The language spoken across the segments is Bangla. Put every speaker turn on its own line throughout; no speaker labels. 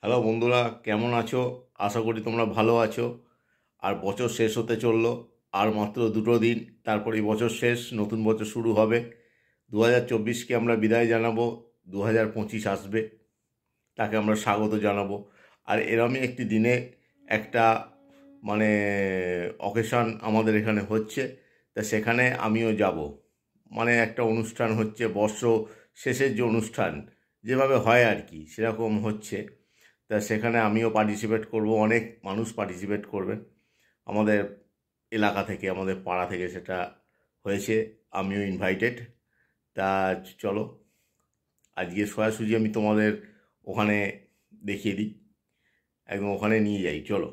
হ্যালো বন্ধুরা, কেমন আছো? আশা করি তোমরা ভালো আছো। আর বছর শেষ হতে চললো, আর মাত্র 2 দিন, তারপরেই বছর শেষ, নতুন বছর শুরু হবে। 2024কে আমরা বিদায় জানাবো, 2025 আসবে, তাকে আমরা স্বাগত জানাবো। আর এরমই একটি দিনে একটা মানে অকেশন আমাদের এখানে হচ্ছে, তা সেখানে আমিও যাব। মানে একটা অনুষ্ঠান হচ্ছে, বর্ষ শেষের যে অনুষ্ঠান যেভাবে হয় আর কি, সেরকম হচ্ছে। তা সেখানে আমিও পার্টিসিপেট করব, অনেক মানুষ পার্টিসিপেট করবেন আমাদের এলাকা থেকে, আমাদের পাড়া থেকে সেটা হয়েছে। আমিও ইনভাইটেড। তা চলো আজকে সোজাসুজি আমি তোমাদের ওখানে দেখিয়ে দিই, একদম ওখানে নিয়ে যাই, চলো।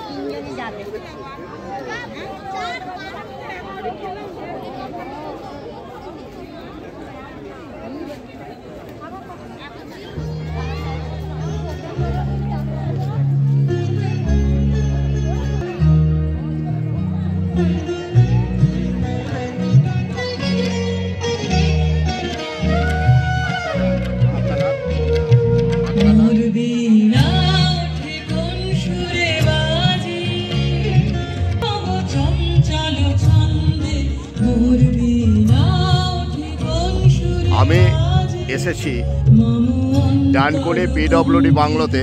তিনজনই যাবে।
আমি এসেছি ডানকুনি পিডব্লিউডি বাংলোতে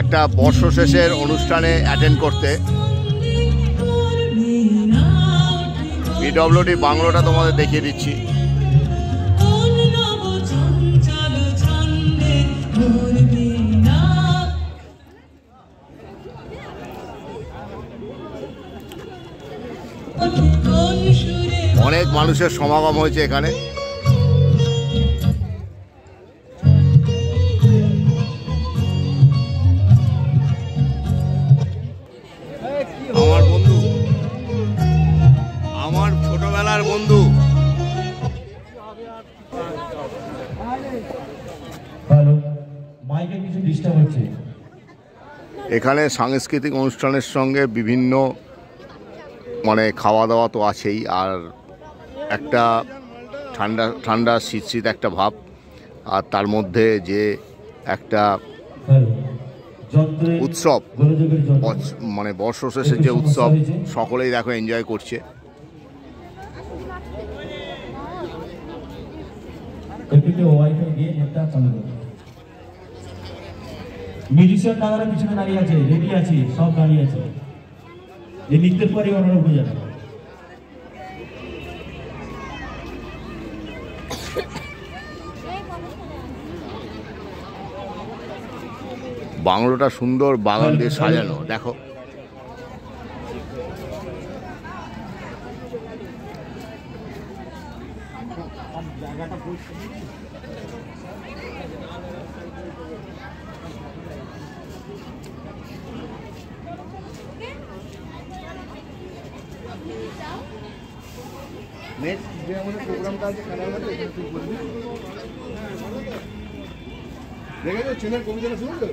একটা বর্ষ শেষের অনুষ্ঠানে অ্যাটেন্ড করতে। পিডব্লিউডি বাংলোটা তোমাদের দেখিয়ে দিচ্ছি। অনেক মানুষের সমাগম হয়েছে এখানে। আমার বন্ধু, আমার ছোটবেলার বন্ধু। এখানে সাংস্কৃতিক অনুষ্ঠানের সঙ্গে বিভিন্ন মানে খাওয়া দাওয়া তো আছেই, আর একটা ঠান্ডা ঠান্ডা শীত শীত একটা ভাব, আর তার মধ্যে যে একটা উৎসব, মানে বর্ষ শেষের যে উৎসব, সকলেই দেখো এনজয় করছে।
মিউজিশিয়ান দাদারা পিছনে দাঁড়িয়ে আছে, রেডি আছে, সব দাঁড়িয়ে আছে। যে নৃত্যের পরে ওনারা উঠে যাবে।
বাংলোটা সুন্দর বাগান দিয়ে সাজানো, দেখো। নেক্সট যে আমাদের প্রোগ্রামটা আছে কানাডাতে, এখানে তুই করবি। দেখেছো ছেলের কবিতাটা শুনতো?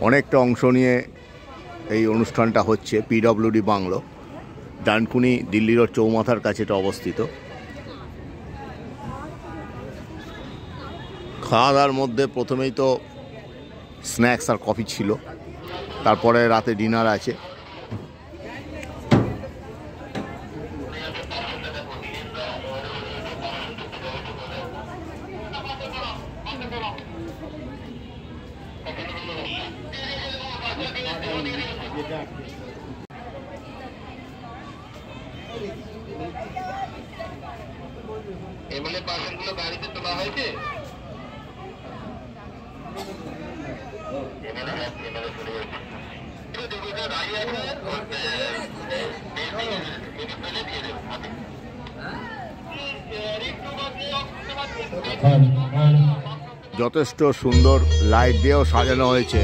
অনেকটা অংশ নিয়ে এই অনুষ্ঠানটা হচ্ছে। PWD bungalow, Dankuni Delhi road চৌমাথার কাছে এটা অবস্থিত। খাওয়া দাওয়ার মধ্যে প্রথমেই তো স্ন্যাক্স আর কফি ছিল, তারপরে রাতে ডিনার আছে। এমএলএ পার্সেলগুলো গাড়িতে তোলা হয়েছে। যথেষ্ট সুন্দর লাইট দিয়েও সাজানো হয়েছে,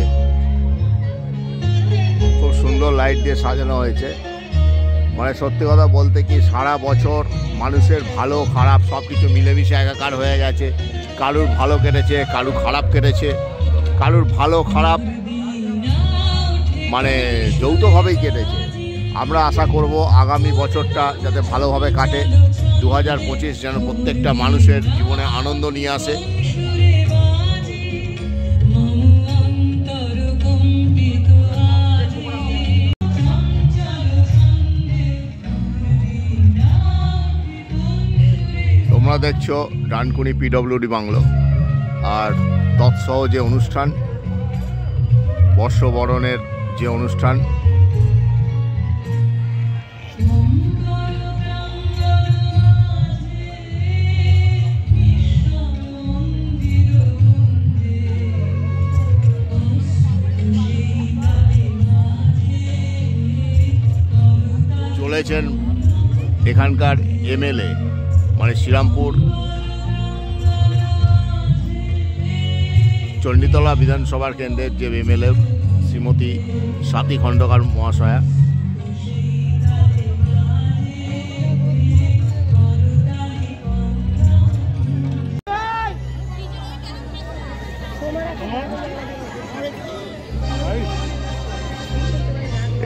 খুব সুন্দর লাইট দিয়ে সাজানো হয়েছে। মানে সত্যি কথা বলতে কি সারা বছর মানুষের ভালো খারাপ সব কিছু মিলেমিশে একাকার হয়ে গেছে। কারুর ভালো কেটেছে, কারুর খারাপ কেটেছে, কারুর ভালো খারাপ মানে যৌথভাবেই কেটেছে। আমরা আশা করব আগামী বছরটা যাতে ভালোভাবে কাটে, 2025 যেন প্রত্যেকটা মানুষের জীবনে আনন্দ নিয়ে আসে। তোমরা দেখছো ডানকুনি পিডব্লিউডি বাংলো, আর তৎসহ যে অনুষ্ঠান, বর্ষবরণের যে অনুষ্ঠান, চলেছেন এখানকার এমএলএ মানে শ্রীরামপুর চণ্ডীতলা বিধানসভার কেন্দ্রের যে এমএলএ শ্রীমতী স্বাতী খণ্ডকার মহাশয়া।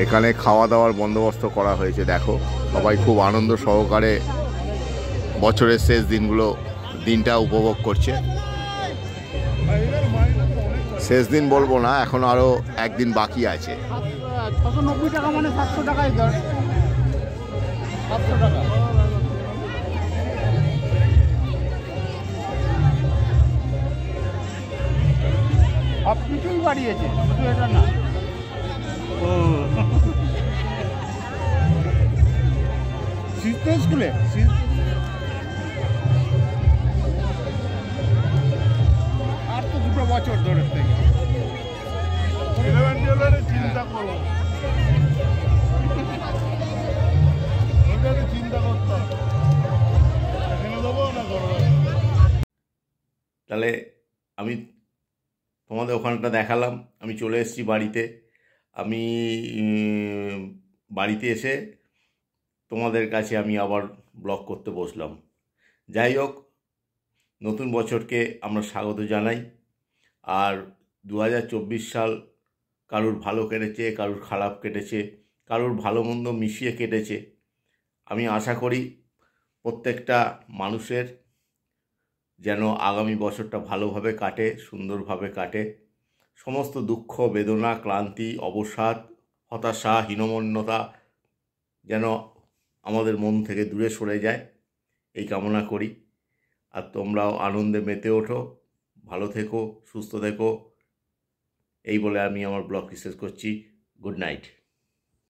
এখানে খাওয়া দাওয়ার বন্দোবস্ত করা হয়েছে, দেখো সবাই খুব আনন্দ সহকারে বছরের শেষ দিনটা উপভোগ করছে। শেষ দিন বলবো না, এখন আরো একদিন বাকি আছে।
690 টাকা মানে 700 টাকাই ধর, 700 টাকা। সব কিছুই বাড়িয়েছে, শুধু এটা না। স্কুলে আর তো 2 বছর ধরে থেকে চিন্তা করবো, চিন্তা করতাম এখানে দেবো না করবো।
তাহলে আমি তোমাদের ওখানটা দেখালাম, আমি চলে এসেছি বাড়িতে। আমি বাড়িতে এসে তোমাদের কাছে আমি আবার ব্লগ করতে বসলাম। যাই হোক, নতুন বছরকে আমরা স্বাগত জানাই। আর 2024 সাল কারুর ভালো কেটেছে, কারুর খারাপ কেটেছে, কারুর ভালো মন্দ মিশিয়ে কেটেছে। আমি আশা করি প্রত্যেকটা মানুষের যেন আগামী বছরটা ভালোভাবে কাটে, সুন্দরভাবে কাটে। সমস্ত দুঃখ, বেদনা, ক্লান্তি, অবসাদ, হতাশা, হীনমন্যতা যেন আমাদের মন থেকে দূরে সরে যায়, এই কামনা করি। আর তোমরাও আনন্দে মেতে ওঠো, ভালো থেকো, সুস্থ থেকো, এই বলে আমি আমার ব্লগটি শেষ করছি। Good night.